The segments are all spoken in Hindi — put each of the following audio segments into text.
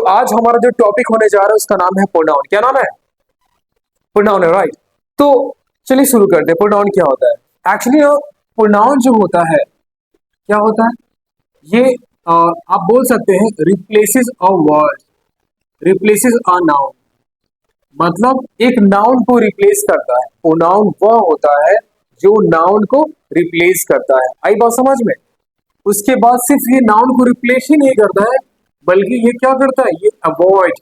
तो आज हमारा जो टॉपिक होने जा रहा है उसका नाम है प्रोनाउन। क्या नाम है? प्रोनाउन है, राइट। तो चलिए शुरू करते हैं। प्रोनाउन क्या होता है? एक्चुअली प्रोनाउन जो होता है, क्या होता है ये, आप बोल सकते हैं replaces a word, replaces a noun. मतलब एक नाउन को रिप्लेस करता है। प्रोनाउन वह होता है जो नाउन को रिप्लेस करता है। आई बात समझ में? उसके बाद सिर्फ ये नाउन को रिप्लेस ही नहीं करता है, बल्कि ये क्या करता है, ये avoid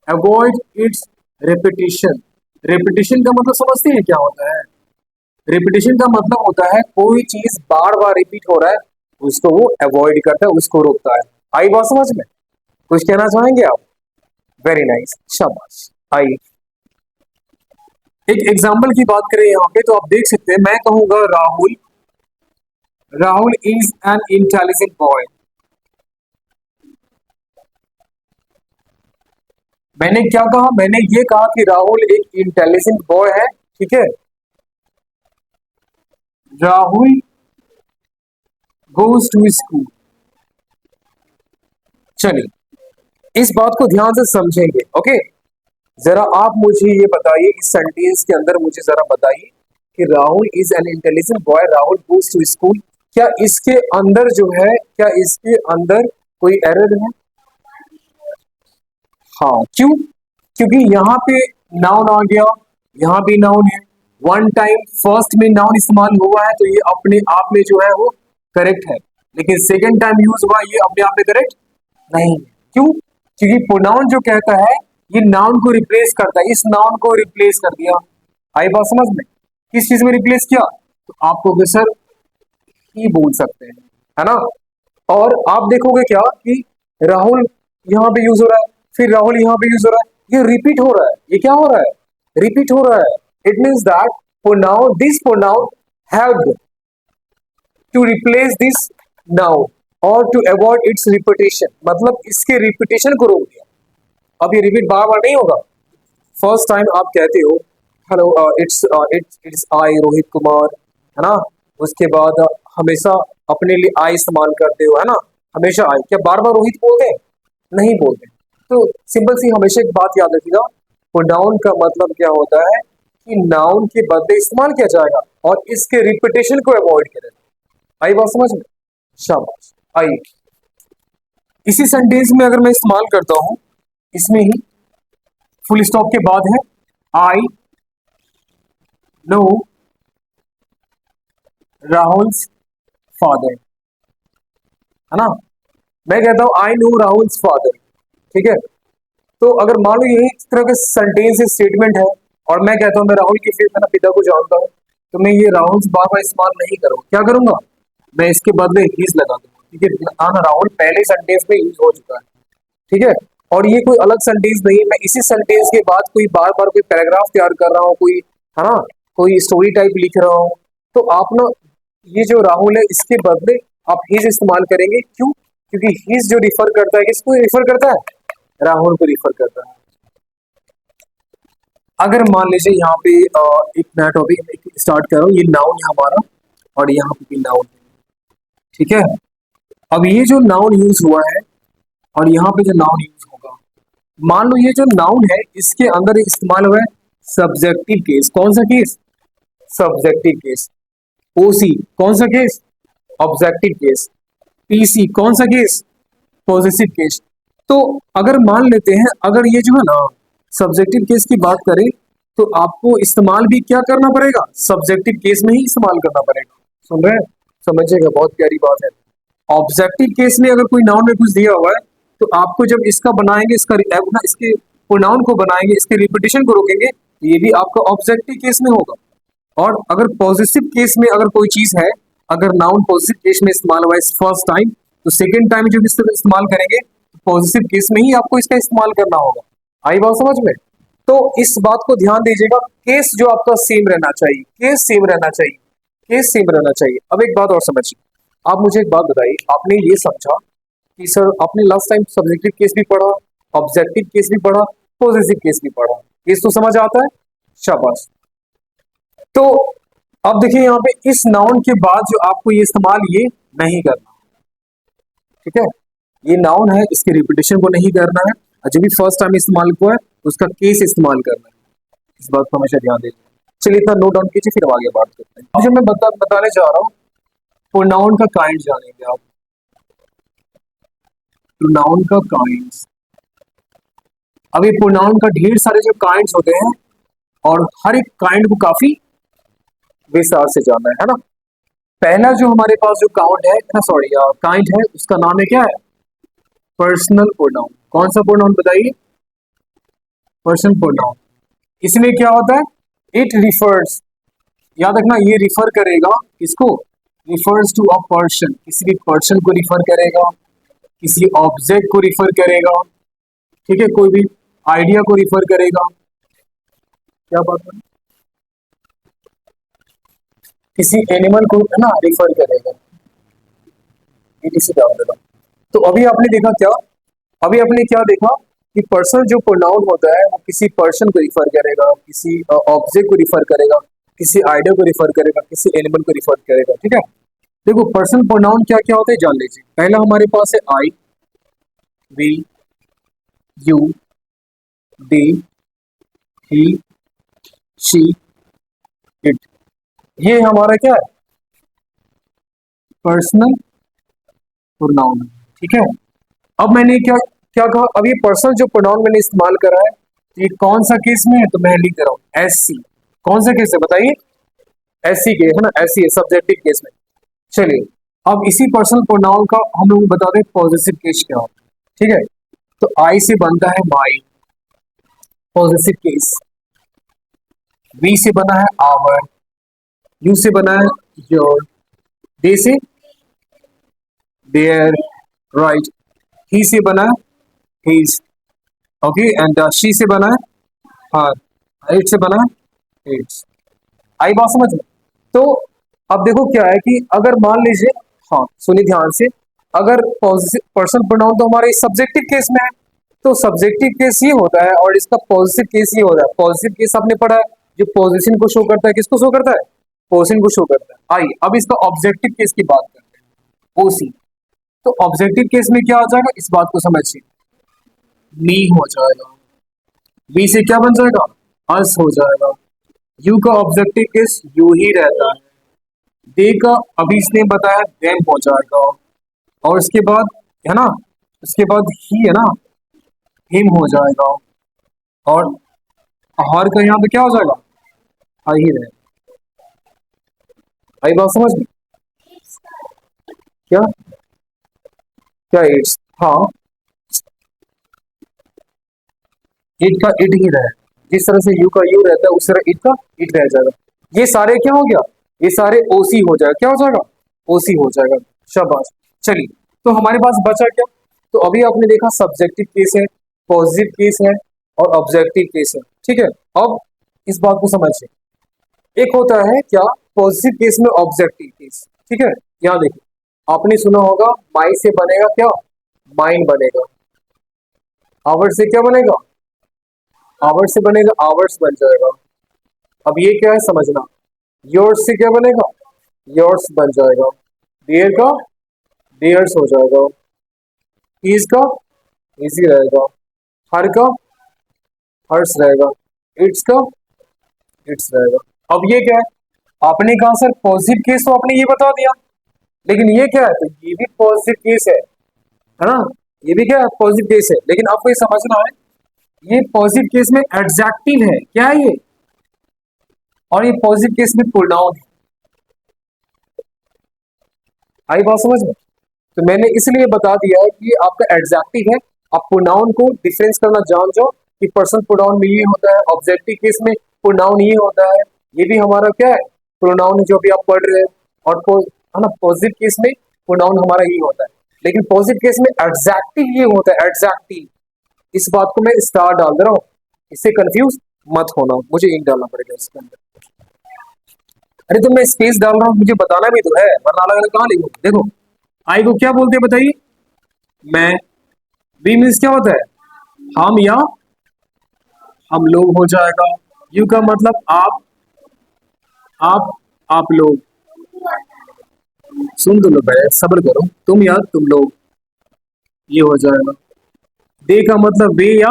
avoid it's repetition. Repetition का मतलब समझते हैं क्या होता है? रेपिटेशन का मतलब होता है कोई चीज बार बार रिपीट हो रहा है, उसको वो अवॉइड करता है, उसको रोकता है। आई बात समझ में? कुछ कहना चाहेंगे आप? वेरी नाइस, शाबाश। आई एक एग्जाम्पल की बात करें यहाँ पे, तो आप देख सकते हैं, मैं कहूंगा Rahul, Rahul is an intelligent boy. मैंने क्या कहा? मैंने ये कहा कि राहुल एक इंटेलिजेंट बॉय है, ठीक है। Rahul goes to school. चलिए इस बात को ध्यान से समझेंगे, ओके। जरा आप मुझे ये बताइए, इस सेंटेंस के अंदर मुझे जरा बताइए कि Rahul is an intelligent boy, Rahul goes to school. क्या इसके अंदर जो है, क्या इसके अंदर कोई एरर है? हाँ, क्यों? क्योंकि यहाँ पे नाउन आ गया, यहाँ भी नाउन है। वन टाइम फर्स्ट में नाउन इस्तेमाल हुआ है, तो ये अपने आप में जो है वो करेक्ट है। लेकिन सेकंड टाइम यूज हुआ, ये अपने आप में करेक्ट नहीं है। क्यों? क्योंकि प्रोनाउन जो कहता है ये नाउन को रिप्लेस करता है, इस नाउन को रिप्लेस कर दिया। आई बात समझ में? किस चीज में रिप्लेस किया? तो आपको सर ही बोल सकते हैं, है ना। और आप देखोगे क्या कि राहुल यहाँ पे यूज हो रहा है, फिर राहुल यहाँ पे यूज हो रहा है, ये रिपीट हो रहा है। ये क्या हो रहा है? रिपीट हो रहा है। It means that pronoun, this pronoun help to replace this noun और टू अवॉइड इट्स रिपीटेशन। मतलब इसके रिपीटेशन को रोक दिया। अब ये रिपीट बार बार नहीं होगा। फर्स्ट टाइम आप कहते हो hello, it's it's I Rohit Kumar, है ना। उसके बाद हमेशा अपने लिए आई इस्तेमाल करते हो, है ना। हमेशा आई, क्या बार बार रोहित बोलते हैं? नहीं बोलते। तो सिंपल सी हमेशा एक बात याद रखिएगा, प्रोनाउन का मतलब क्या होता है कि नाउन के बदले इस्तेमाल किया जाएगा और इसके रिपीटेशन को अवॉइड करें। आई बात समझ में? शाबाश। आई इसी सेंटेंस में अगर मैं इस्तेमाल करता हूं, इसमें ही फुल स्टॉप के बाद है आई नो राहुल्स फादर, है ना। मैं कहता हूं आई नो राहुल्स फादर, ठीक है। तो अगर मान लो यही इस तरह का सेंटेंस स्टेटमेंट है और मैं कहता हूं मैं राहुल के पिता को जानता हूं, तो मैं ये राहुल बार बार इस्तेमाल नहीं करूंगा। क्या करूंगा? मैं इसके बदले हीज लगा दूंगा, क्योंकि आना राहुल पहले सेंटेंस में यूज हो चुका है, ठीक है। और ये कोई अलग सेंटेंस नहीं है, मैं इसी सेंटेंस के बाद कोई बार बार कोई पैराग्राफ तैयार कर रहा हूँ, कोई, है ना, कोई स्टोरी टाइप लिख रहा हूँ। तो आप ना ये जो राहुल है इसके बदले आप हिज इस्तेमाल करेंगे। क्यों? क्योंकि हिज जो रिफर करता है, किसको रिफर करता है? राहुल को रिफर करता है। अगर मान लीजिए यहाँ पे एक नया टॉपिक स्टार्ट कर रहा हूँ, ये नाउन है हमारा और यहाँ पे भी नाउन है, ठीक है। अब ये जो नाउन यूज हुआ है और यहाँ पे जो नाउन यूज होगा, मान लो ये जो नाउन है इसके अंदर इस्तेमाल हुआ है सब्जेक्टिव केस। कौन सा केस? Subjective case. ओसी कौन सा केस? Objective case. पीसी कौन सा केस? Positive case. तो अगर मान लेते हैं, अगर ये जो है ना सब्जेक्टिव केस की बात करें, तो आपको इस्तेमाल भी क्या करना पड़ेगा? सब्जेक्टिव केस में ही इस्तेमाल करना पड़ेगा। सुन रहे हैं? समझिएगा, बहुत प्यारी बात है। ऑब्जेक्टिव केस में अगर कोई नाउन में कुछ दिया हुआ है, तो आपको जब इसका बनाएंगे, इसके प्रोनाउन को बनाएंगे, इसके रिपीटेशन को रोकेंगे, तो ये भी आपका ऑब्जेक्टिव केस में होगा। और अगर पॉजिटिव केस में अगर कोई चीज है, अगर नाउन पॉजिटिव केस में इस्तेमाल हुआ है फर्स्ट टाइम, तो सेकंड टाइम जब इसका इस्तेमाल करेंगे तो पॉजिटिव केस में ही आपको इसका इस्तेमाल करना होगा। आई बात समझ में? तो इस बात को ध्यान दीजिएगा, केस जो आपका सेम रहना चाहिए, केस सेम रहना चाहिए, केस सेम रहना चाहिए। अब एक बात और समझिए, आप मुझे एक बात बताइए, आपने ये समझा कि सर आपने लास्ट टाइम सब्जेक्टिव केस भी पढ़ा, ऑब्जेक्टिव केस भी पढ़ा, पॉजिटिव केस भी पढ़ा, केस तो समझ आता है? शाबाश। तो अब देखिए यहाँ पे इस नाउन के बाद जो आपको ये इस्तेमाल ये नहीं करना, ठीक है। ये नाउन है, इसके रिपीटेशन को नहीं करना है, और जो भी फर्स्ट टाइम इस्तेमाल हुआ है उसका केस इस्तेमाल करना है। इस बात को हमेशा ध्यान देना। चलिए इतना नोट डाउन कीजिए, फिर हम आगे बात करते हैं। अब जो मैं बताने जा रहा हूँ, प्रोनाउन का काइंड जानेंगे आप। प्रोनाउन का काइंड, अब ये प्रोनाउन का ढेर सारे जो काइंड्स होते हैं, और हर एक काइंड को काफी विस्तार से जानना है ना। पहला जो हमारे पास जो काउंट है ना, सॉरी काइंड है, उसका नाम है क्या है? Personal pronoun. कौन सा प्रोनाउन बताइए? Personal pronoun. इसमें क्या होता है? इट रिफर्स, याद रखना, ये रिफर करेगा किसको? रिफर्स टू अ पर्सन, किसी भी पर्सन को रिफर करेगा, किसी ऑब्जेक्ट को रिफर करेगा, ठीक है, कोई भी आइडिया को रिफर करेगा। क्या बात है? किसी एनिमल को है ना रिफर करेगा, डाल देगा। तो अभी आपने देखा क्या? अभी आपने क्या देखा कि पर्सनल जो प्रोनाउन होता है वो किसी पर्सन को रिफर करेगा, किसी ऑब्जेक्ट को रिफर करेगा, किसी आइडिया को रिफर करेगा, किसी एनिमल को रिफर करेगा, ठीक है। देखो पर्सनल प्रोनाउन क्या क्या होते हैं जान लीजिए। पहला हमारे पास है I, we, you, they, he, she, it. ये हमारा क्या है? पर्सनल प्रोनाउन, ठीक है। अब मैंने क्या क्या कहा? अब ये पर्सनल जो प्रोनाउन मैंने इस्तेमाल करा है, ये कौन सा केस में है? तो मैं लिख रहा हूं एस सी। कौन सा केस है बताइए? एस सी के है ना, एस सी है, सब्जेक्टिव केस में। चलिए अब इसी पर्सनल प्रोनाउन का हम लोग बता दें पॉजिटिव केस क्या होता है, ठीक है। तो आई से बनता है माई, पॉजिटिव केस। वी से बना है आवर, यू से बना है योर, दे से देयर, राइट। ही से बना है हिज, ओके, एंड शी से बना है हर, इट से बना है इट्स। आई बात समझ में? तो अब देखो क्या है कि अगर मान लीजिए, हाँ सुनिए ध्यान से, अगर पर्सनल प्रोनाउन तो हमारे सब्जेक्टिव केस में है, तो सब्जेक्टिव केस ये होता है और इसका पॉजिटिव केस ये होता है। पॉजिटिव केस आपने पढ़ा है, जो पोजीशन को शो करता है, किसको शो करता है? पोजीशन को शो करता है। आइए अब इसका ऑब्जेक्टिव केस की बात करते हैं, ओसी। तो ऑब्जेक्टिव केस में क्या आ जाएगा, इस बात को समझिए। मी हो जाएगा, बी से क्या बन जाएगा? अस हो जाएगा। यू का ऑब्जेक्टिव केस यू ही रहता है। दे का अभी इसने बताया देम हो जाएगा, और उसके बाद है ना, उसके बाद ही है ना, हिम हो जाएगा, और हर का यहाँ पे क्या हो जाएगा? आई ही रहे। आई बात समझ में? क्या क्या इट्स, हाँ इट का इट ही रहे। जिस तरह से यू का यू रहता है उस तरह इट का इट रह जाएगा। ये सारे क्या हो गया? ये सारे ओसी हो जाएगा। क्या हो जाएगा? ओसी हो जाएगा। शाबाश। चलिए तो हमारे पास बचा क्या? तो अभी आपने देखा सब्जेक्टिव केस है, पॉजिटिव केस है, और ऑब्जेक्टिव केस है, ठीक है। अब इस बात को समझिए, एक होता है क्या पॉजिटिव केस में ऑब्जेक्टिव केस, ठीक है। यहाँ देखिए, आपने सुना होगा माई से बनेगा क्या? माइन बनेगा। आवर से क्या बनेगा? आवर्स से बनेगा आवर्स बन जाएगा। अब ये क्या है समझना, योर्स से क्या बनेगा? योर्स बन जाएगा। देयर का देयर्स हो जाएगा। ईज का इजी रहेगा। हर का हर्स रहेगा। इट्स का इट्स रहेगा। अब ये क्या है? आपने कहा सर पॉजिटिव केस, तो आपने ये बता दिया, लेकिन ये क्या है? तो ये भी पॉजिटिव केस है ना, ये भी क्या है? पॉजिटिव केस है। लेकिन आपको ये समझना है, ये पॉजिटिव केस में एडजेक्टिव है, क्या है ये? और ये पॉजिटिव केस में प्रोनाउन है। आई बात समझ में? तो मैंने इसलिए बता दिया है कि ये आपका एडजेक्टिव है। आप प्रोनाउन को डिफरेंस करना जान जाओ कि पर्सनल प्रोनाउन में ये होता है, ऑब्जेक्टिव केस में प्रोनाउन ये होता है। ये भी हमारा क्या है? प्रोनाउन जो भी आप पढ़ रहे हैं। और है ना, पॉजिटिव केस में प्रोनाउन हमारा ये होता है, लेकिन पॉजिटिव केस में एडजेक्टिव ये होता है, एडजेक्टिव। इस बात को मैं स्टार डाल दे रहा हूँ, इससे कंफ्यूज मत होना। मुझे इंक डालना पड़ेगा इसके अंदर। अरे तो मैं स्पेस डाल रहा हूँ, मुझे बताना भी तो है, वरना अलग अलग कहाँ लिखूं। देखो आई को क्या बोलते हैं बताइए? मैं। बी मीन्स क्या होता है? हम या हम लोग हो जाएगा। यू का मतलब आप आप लोग। सुन तो लो पहले, सब्र करो। तुम या तुम लोग। ये हो जाएगा। दे का मतलब वे या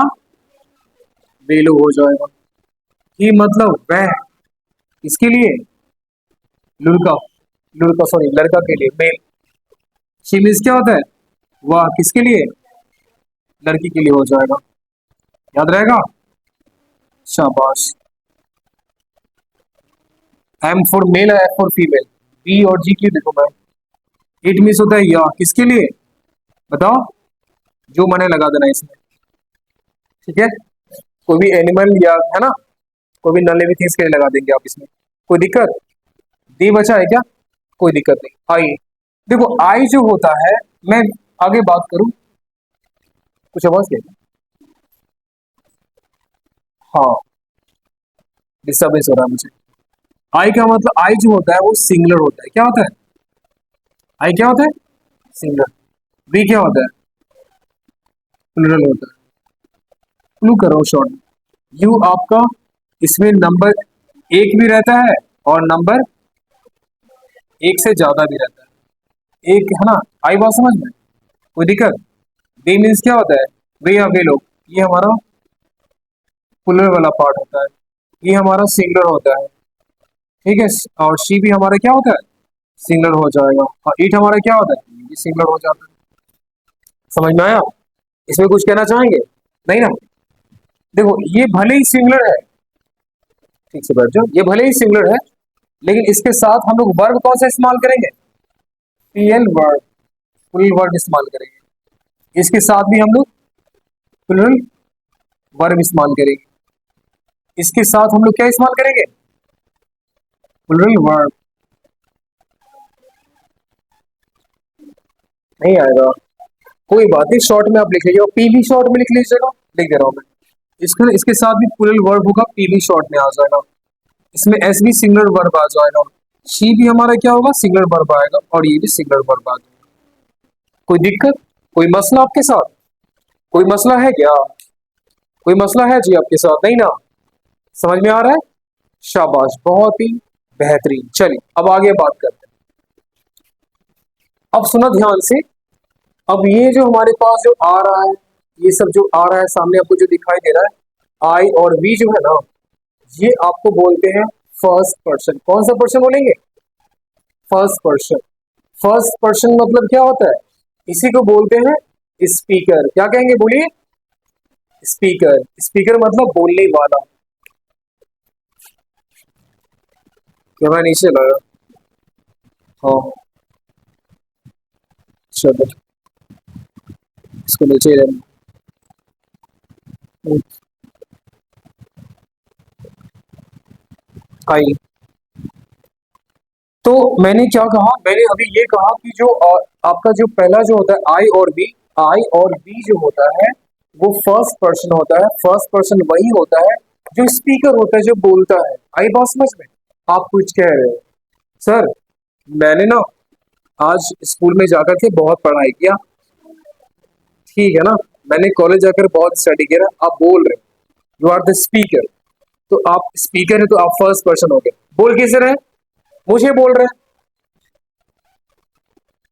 वे लोग हो जाएगा। ही मतलब वह, इसके लिए लड़का, लड़का सॉरी लड़का के लिए मेल। शी मीन्स क्या होता है, वह किसके लिए, लड़की के लिए हो जाएगा। याद रहेगा, शाबाश। एम फॉर मेल है, एफ फॉर फीमेल, बी और जी की देखो मैं। इट मीन्स होता है या, किसके लिए, बताओ, जो मैंने लगा देना इसमें, ठीक है। कोई भी एनिमल या है ना, कोई भी नॉन लिविंग थिंग्स के लिए लगा देंगे आप इसमें, कोई दिक्कत, दी बचा है क्या, कोई दिक्कत नहीं। आई, देखो आई जो होता है, मैं आगे बात करूं, कुछ आवाज क्या, हाँ डिस्टर्बेंस हो रहा है मुझे। आई का मतलब, आई जो होता है वो सिंगुलर होता है, क्या होता है, आई क्या होता है, सिंगुलर। वी क्या होता है, प्लूरल होता है। क्लू करो शॉर्ट, यू आपका, इसमें नंबर एक भी रहता है और नंबर एक से ज्यादा भी रहता है, एक है ना। आई बात समझ में, कोई दिक्कत। वे मीन्स क्या होता है, वे या वे लोग, ये हमारा प्लूरल वाला पार्ट होता है, ये हमारा सिंगुलर होता है, ठीक है। और शी भी हमारा क्या होता है, सिंगुलर हो जाएगा। और ईट हमारा क्या होता है, ये भी सिंगुलर हो जाता है। समझ में आया, इसमें कुछ कहना चाहेंगे, नहीं ना। देखो ये भले ही सिंगुलर है, ठीक से बैठ जाओ, ये भले ही सिंगुलर है, लेकिन इसके साथ हम लोग वर्ब कौन सा इस्तेमाल करेंगे, पीएल वर्ब, प्लूरल वर्ब इस्तेमाल करेंगे। इसके साथ भी हम लोग प्लूरल वर्ब इस्तेमाल करेंगे, इसके साथ हम लोग क्या इस्तेमाल करेंगे, प्लूरल वर्ब। नहीं आएगा, कोई बात नहीं, शॉर्ट में आप लिख लीजिएगा, पी भी शॉर्ट में लिख लीजिएगा, लिख दे रहा हूं मैं। इसके इसके साथ भी प्लूरल वर्ब होगा, पी भी शॉर्ट में आ जाएगा, इसमें एस भी सिंगुलर वर्ब आ जाएगा, शी भी हमारा क्या होगा, सिंगुलर वर्ब आएगा, और ये भी सिंगुलर वर्ब आ जाएगा। कोई दिक्कत, कोई मसला आपके साथ, कोई मसला है क्या, कोई मसला है जी आपके साथ, नहीं ना, समझ में आ रहा है, शाबाश, बहुत ही बेहतरीन। चलिए अब आगे बात करते हैं। अब सुना ध्यान से, अब ये जो हमारे पास जो आ रहा है, ये सब जो आ रहा है सामने आपको जो दिखाई दे रहा है, आई और वी जो है ना, ये आपको बोलते हैं फर्स्ट पर्सन। कौन सा पर्सन बोलेंगे, फर्स्ट पर्सन। फर्स्ट पर्सन मतलब क्या होता है, इसी को बोलते हैं स्पीकर। क्या कहेंगे, बोलिए, स्पीकर। स्पीकर मतलब बोलने वाला। क्या मैं नीचे लगा, हाँ चलो, इसको नीचे ही रहने। आई, तो मैंने क्या कहा, मैंने अभी ये कहा कि जो आपका जो पहला जो होता है आई और बी, आई और बी जो होता है वो फर्स्ट पर्सन होता है। फर्स्ट पर्सन वही होता है जो स्पीकर होता है, जो बोलता है। आई बात समझ में, आप कुछ कह रहे हो, सर मैंने ना आज स्कूल में जाकर के बहुत पढ़ाई किया, ठीक है ना, मैंने कॉलेज जाकर बहुत स्टडी किया, आप बोल रहे हो, यू आर द स्पीकर। तो आप स्पीकर है तो आप फर्स्ट पर्सन हो गए। बोल किसे रहे, मुझे बोल रहे हैं,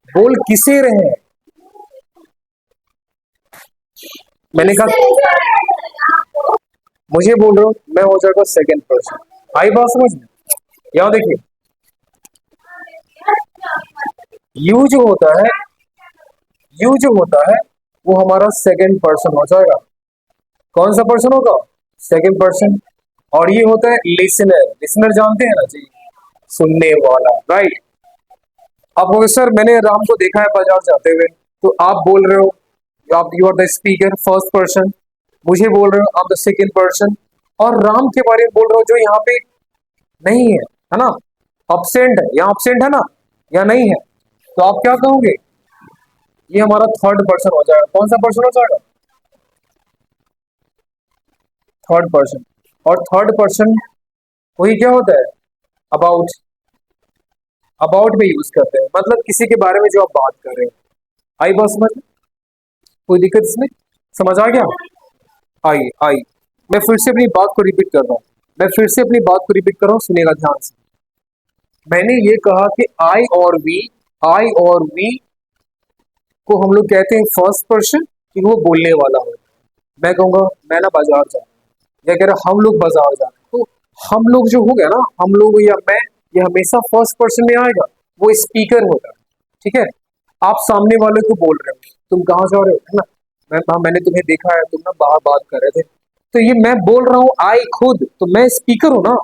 बोल किसे रहे हैं, मैंने कहा मुझे बोल रहे हो, मैं हो जाएगा सेकंड पर्सन। आई बात समझ में, यहाँ देखिए, यू जो होता है, यू जो होता है वो हमारा सेकंड पर्सन हो जाएगा। कौन सा पर्सन होगा, सेकंड पर्सन। और ये होता है लिसनर। लिसनर जानते हैं ना जी, सुनने वाला, राइट। अब बोले सर मैंने राम को देखा है बाजार जाते हुए, तो आप बोल रहे हो, आप you are the speaker first person, मुझे बोल रहे हो आप द सेकंड पर्सन, और राम के बारे में बोल रहे हो जो यहाँ पे नहीं है ना, अब्सेंट है, यहाँ अब्सेंट है ना, या नहीं है, तो आप क्या कहोगे, ये हमारा थर्ड पर्सन हो जाएगा। कौन सा पर्सन हो जाएगा, थर्ड पर्सन। और थर्ड पर्सन वही क्या होता है, अबाउट। अबाउट में यूज करते हैं, मतलब किसी के बारे में जो आप बात कर रहे हो। आई बात समझ में, कोई दिक्कत इसमें, समझ आ गया। आई आई, मैं फिर से अपनी बात को रिपीट कर रहा हूँ, मैं फिर से अपनी बात को रिपीट कर रहा हूँ, सुनिएगा ध्यान से। मैंने ये कहा कि आई और वी, आई और वी को हम लोग कहते हैं फर्स्ट पर्सन, कि वो बोलने वाला हो। मैं कहूंगा मैं ना बाजार जा रहा हूं, या कह रहा हम लोग बाजार जा रहे हैं, तो हम लोग जो हो गया ना, हम लोग या मैं, ये हमेशा फर्स्ट पर्सन में आएगा। वो स्पीकर होता है, ठीक है। आप सामने वाले को बोल रहे हो तुम कहाँ जा रहे हो, है ना, मैंने तुम्हें देखा है, तुम ना बाहर बात कर रहे थे, तो ये मैं बोल रहा हूँ आई खुद, तो मैं स्पीकर हूँ ना।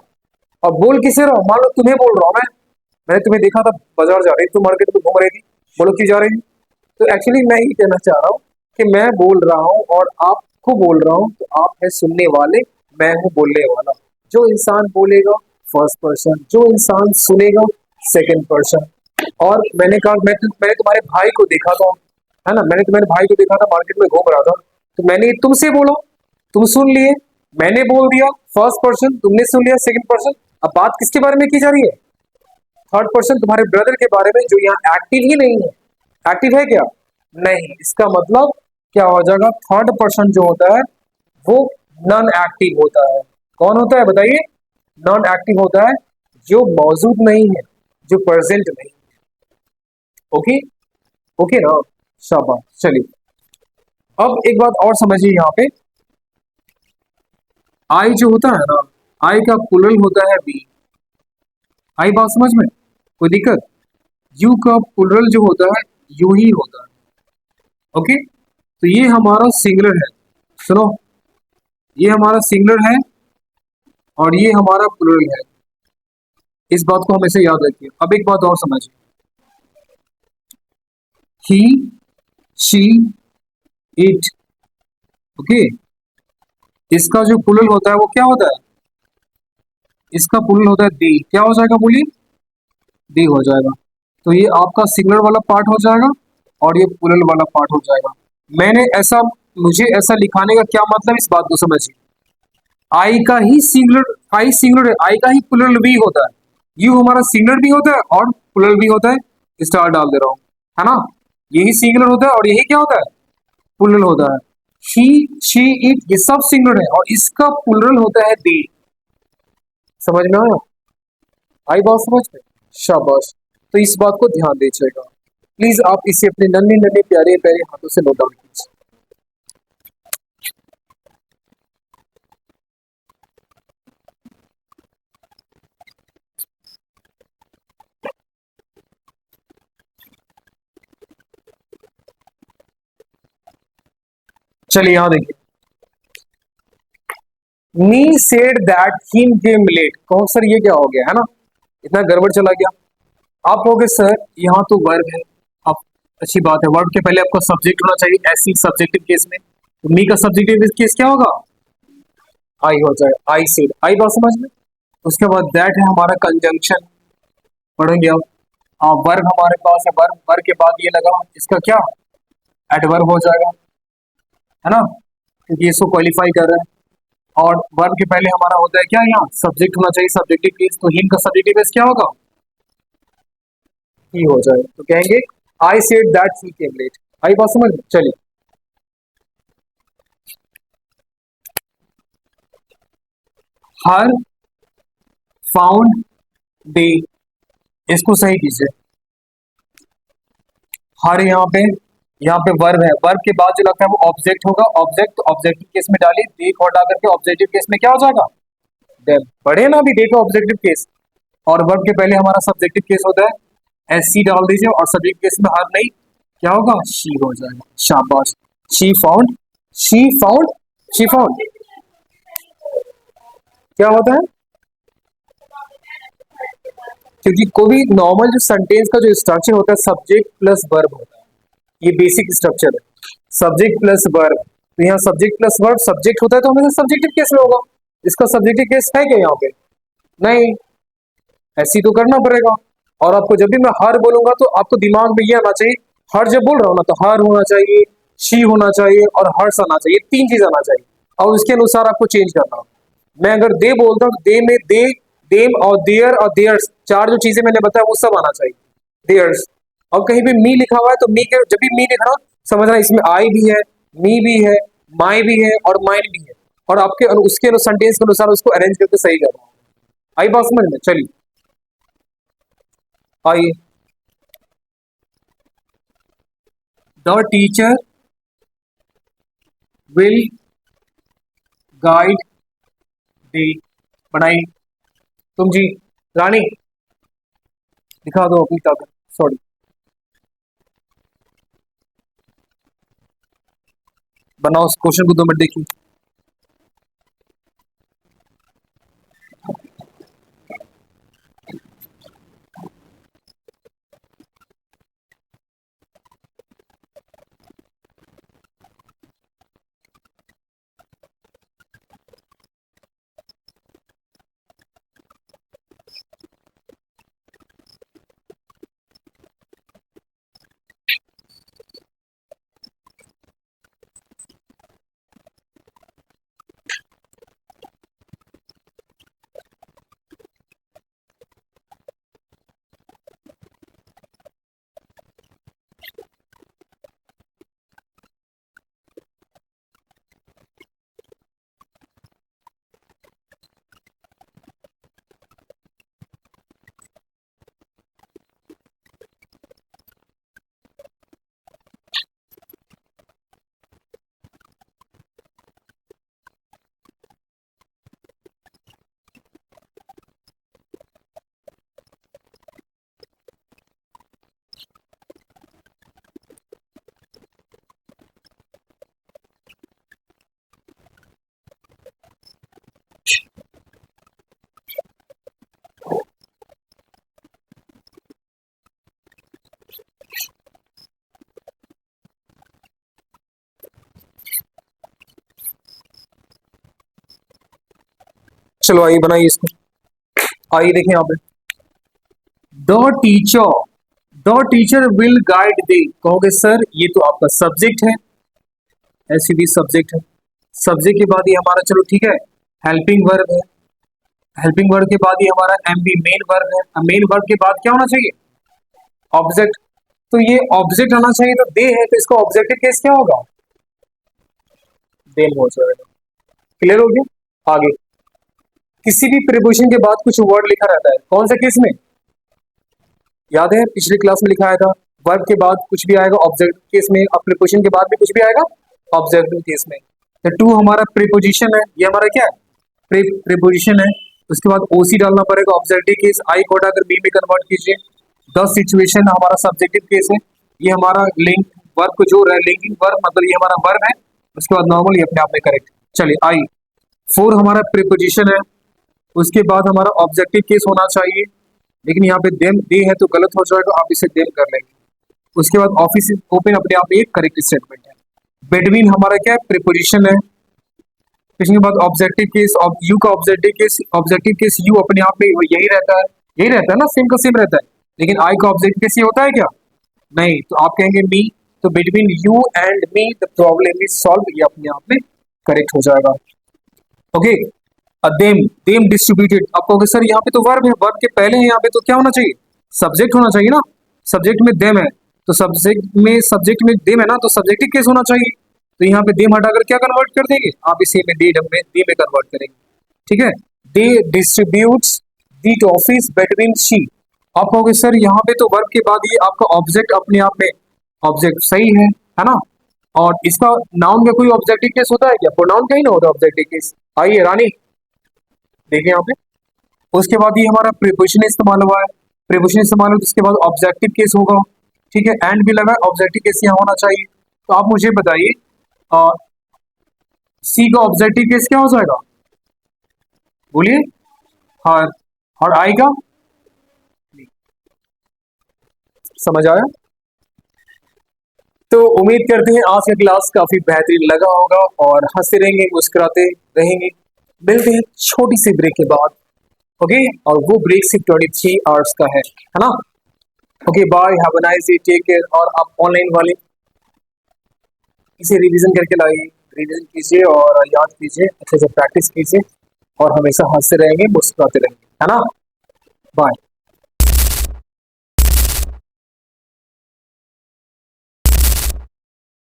और बोल किसे रहा हूँ, मान लो तुम्हें बोल रहा हूँ मैंने तुम्हें देखा था बाजार जा रही थी, तुम मार्केट में घूम रही थी, बोलो क्यों जा रही थी। तो एक्चुअली मैं ये कहना चाह रहा हूँ कि मैं बोल रहा हूँ और आपको बोल रहा हूँ, तो आप है सुनने वाले, मैं हूँ बोलने वाला। जो इंसान बोलेगा फर्स्ट पर्सन, जो इंसान सुनेगा सेकंड पर्सन। और मैंने कहा मैंने तुम्हारे भाई को देखा था, है ना, मैंने तुम्हारे भाई को देखा था मार्केट में घूम रहा था, तो मैंने तुमसे बोला, तुम सुन लिए, मैंने बोल दिया फर्स्ट पर्सन, तुमने सुन लिया सेकंड पर्सन। अब बात किसके बारे में की जा रही है, थर्ड पर्सन, तुम्हारे ब्रदर के बारे में, जो यहाँ एक्टिव ही नहीं है। एक्टिव है क्या, नहीं, इसका मतलब क्या हो जाएगा, थर्ड पर्सन जो होता है वो नॉन एक्टिव होता है। कौन होता है बताइए, नॉन एक्टिव होता है, जो मौजूद नहीं है, जो प्रेजेंट नहीं। ओके, ओके ना, शाबाश। चलिए अब एक बात और समझिए, यहाँ पे आई जो होता है ना, आई का प्लूरल होता है बी। आई बात समझ में, कोई दिक्कत। यू का प्लूरल जो होता है यू ही होता है। ओके, तो ये हमारा सिंगुलर है, सुनो, ये हमारा सिंगुलर है और ये हमारा प्लूरल है। इस बात को हमेशा याद रखिए। अब एक बात और समझिए, ही, शी, इट। ओके, इसका जो प्लूरल होता है वो क्या होता है, इसका प्लूरल होता है दे। क्या हो जाएगा बोलिए, दे हो जाएगा। तो ये आपका सिंगुलर वाला पार्ट हो जाएगा और ये प्लूरल वाला पार्ट हो जाएगा। मैंने ऐसा, मुझे ऐसा लिखाने का क्या मतलब, इस बात को समझिए। आई का ही सिंगुलर, आई सिंगुलर है, आई का ही प्लूरल भी होता है। यू हमारा सिंगुलर भी होता है और प्लूरल भी होता है। स्टार डाल दे रहा हूं, है ना, यही सिंगुलर होता है और यही क्या होता है, प्लूरल होता है। ही, शी, इट, ये सब सिंगुलर है और इसका प्लूरल होता है दे। समझ में आया, आई बात समझ में, शाबाश। तो इस बात को ध्यान दीजिएगा प्लीज, आप इसे अपने नन्हे नन्हे प्यारे प्यारे हाथों से नोट डाउन कीजिए। चलिए यहां देखिए, me said that him came late. कहो सर ये क्या हो गया, है ना, इतना गड़बड़ चला गया। आप कहोगे सर यहाँ तो वर्ब है। अब अच्छी बात है, वर्ब के पहले आपको सब्जेक्ट होना चाहिए, ऐसी सब्जेक्टिव केस में। तो मी का सब्जेक्टिव केस क्या होगा, आई हो जाएगा, आई सेड। आई बात समझ में। उसके बाद दैट है हमारा कंजंक्शन, पढ़ेंगे अब। वर्ब हमारे पास है, वर्ब, वर्ब के बाद ये लगा, इसका क्या, एडवर्ब हो जाएगा, है ना, क्योंकि इसको क्वालिफाई कर रहा है। और वर्ब के पहले हमारा होता है क्या, यहाँ सब्जेक्ट होना चाहिए, सब्जेक्टिव केस। तो हिम का सब्जेक्टिव केस क्या होगा, ही हो जाएगा। तो कहेंगे I said that he came late. आई बात समझ में। चलिए हर, फाउंड, डे, इसको सही कीजिए। हर यहाँ पे वर्ब है, वर्ब के बाद जो लगता है वो ऑब्जेक्ट होगा, ऑब्जेक्ट, तो ऑब्जेक्टिव केस में डालिए, दे को हटा करके ऑब्जेक्टिव केस में क्या हो जाएगा, देम। पढ़े ना अभी, डे का ऑब्जेक्टिव केस। और वर्ब के पहले हमारा सब्जेक्टिव केस होता है, एस सी डाल दीजिए, और सब्जेक्टिव केस में हर नहीं, क्या होगा, शी हो जाएगा। शाबाश, she found, she found, she found क्या होता है, क्योंकि कोई भी नॉर्मल जो सेंटेंस का जो स्ट्रक्चर होता है, सब्जेक्ट प्लस वर्ब होता है, ये बेसिक स्ट्रक्चर है, सब्जेक्ट प्लस वर्ब। तो यहाँ सब्जेक्ट प्लस वर्ब, सब्जेक्ट होता है तो हमेशा सब्जेक्टिव केस में होगा। इसका सब्जेक्टिव केस है क्या यहाँ पे, नहीं, ऐसी तो करना पड़ेगा। और आपको जब भी मैं हर बोलूंगा तो आपको दिमाग में ये आना चाहिए, हर जब बोल रहा हूँ ना तो हर होना चाहिए, शी होना चाहिए और हर्ष आना चाहिए, तीन चीज आना चाहिए। और उसके अनुसार आपको चेंज करना होगा। मैं अगर दे बोलता हूँ तो दे में दे, देम और देयर और देयर्स, चार जो चीजें मैंने बताया वो सब आना चाहिए, देयर्स। और कहीं भी मी लिखा हुआ है तो मी के, जब भी मी लिख रहा हूं समझना इसमें आई भी है, मी भी है, माई भी है और माइन भी है। और आपके उसके सेंटेंस के अनुसार उसको अरेंज करके सही करना। आई बात समझ में। चलिए आइए, द टीचर विल गाइड दी। बनाई तुम जी, रानी दिखा दो अपनी ताकत। सॉरी, बनाओ उस क्वेश्चन को, 2 मिनट देखिए। चलो आइए बनाइए इसको। आइए देखें यहाँ पे, the teacher, the teacher will guide they. कहोगे सर ये तो आपका सब्जेक्ट है, ऐसी भी सब्जेक्ट है। सब्जेक्ट के बाद ये हमारा, चलो ठीक है, हेल्पिंग वर्ब है। हेल्पिंग वर्ब के बाद ये हमारा एम बी मेन वर्ब है। मेन वर्ब के बाद क्या होना चाहिए? ऑब्जेक्ट। तो ये ऑब्जेक्ट आना चाहिए, तो दे है, तो इसका ऑब्जेक्टिव केस क्या होगा? देम हो जाएगा। क्लियर हो गया? आगे, किसी भी प्रीपोजिशन के बाद कुछ वर्ड लिखा रहता है, कौन सा केस में? याद है पिछली क्लास में लिखा आया था, वर्ब के बाद कुछ भी आएगा ऑब्जेक्ट केस में, और प्रीपोजिशन के बाद भी कुछ भी आएगा ऑब्जेक्ट केस में। तो टू हमारा प्रीपोजिशन है, ये हमारा क्या है? प्रीपोजिशन है। उसके बाद ओसी डालना पड़ेगा, ऑब्जेक्टिव केस। आई को अगर बी में कन्वर्ट कीजिए। द सिचुएशन हमारा सब्जेक्टिव केस है। ये हमारा लिंक वर्ब को जो लिंकिंग वर्ब, मतलब ये हमारा वर्ब है। उसके बाद नॉर्मल, ये अपने आप में करेक्ट। चलिए आई, फोर हमारा प्रीपोजिशन है। उसके बाद हमारा ऑब्जेक्टिव केस होना चाहिए, लेकिन यहाँ पे देम दे है तो गलत हो जाएगा, आप इसे देम कर लेंगे। उसके बाद ऑफिस ओपन अपने आप में एक करेक्ट स्टेटमेंट है। बेडवीन हमारा क्या है? प्रीपोजिशन है। इसके बाद ऑब्जेक्टिव केस, यू का ऑब्जेक्टिव केस यू अपने आप में यही रहता है, यही रहता है ना, सेम का सेम रहता है। लेकिन आई का ऑब्जेक्टिव केस ये होता है क्या? नहीं, तो आप कहेंगे मी, तो between you and me the problem is solve, ये अपने आप में करेक्ट हो जाएगा। Okay, them, them distributed. आप कहोगे सर यहाँ पे तो वर्ब है, वर्ब के पहले है, यहाँ पे तो क्या होना चाहिए? सब्जेक्ट होना चाहिए ना। सब्जेक्ट में देम है, तो सब्जेक्ट में देम है ना, तो सब्जेक्टिव केस होना चाहिए। तो यहाँ पे देम हटाकर क्या कन्वर्ट कर देंगे? आप इसे में डी में कन्वर्ट करेंगे। ठीक है, they distributes the toffees between she. आप कहोगे सर यहाँ पे तो वर्ब के बाद ये आपका ऑब्जेक्ट अपने आप में ऑब्जेक्ट सही है ना। और इसका नाउन का कोई ऑब्जेक्टिव केस होता है क्या? प्रोनाउन का ही ना होता ऑब्जेक्टिव केस। आइए रानी देखिए यहाँ पे, उसके बाद ये हमारा प्रीपोजिशन इस्तेमाल हुआ है। प्रीपोजिशन इस्तेमाल हुआ तो उसके बाद ऑब्जेक्टिव केस होगा। ठीक है, एंड भी लगा, ऑब्जेक्टिव केस यहाँ होना चाहिए। तो आप मुझे बताइए सी का ऑब्जेक्टिव केस क्या हो जाएगा? बोलिए। हाँ, और आई का? समझ आया? तो उम्मीद करते हैं आज का क्लास काफी बेहतरीन लगा होगा और हंसते रहेंगे, मुस्कुराते रहेंगे। मिलते हैं छोटी सी ब्रेक के बाद। ओके, और वो ब्रेक सिर्फ 23 आवर्स का है ना। Okay bye, have a nice day, take care. और आप ऑनलाइन वाले इसे रिवीजन करके लाइए, रिवीजन कीजिए और याद कीजिए, अच्छे से प्रैक्टिस कीजिए और हमेशा हंसते रहेंगे, मुस्कुराते रहेंगे, है ना। बाय।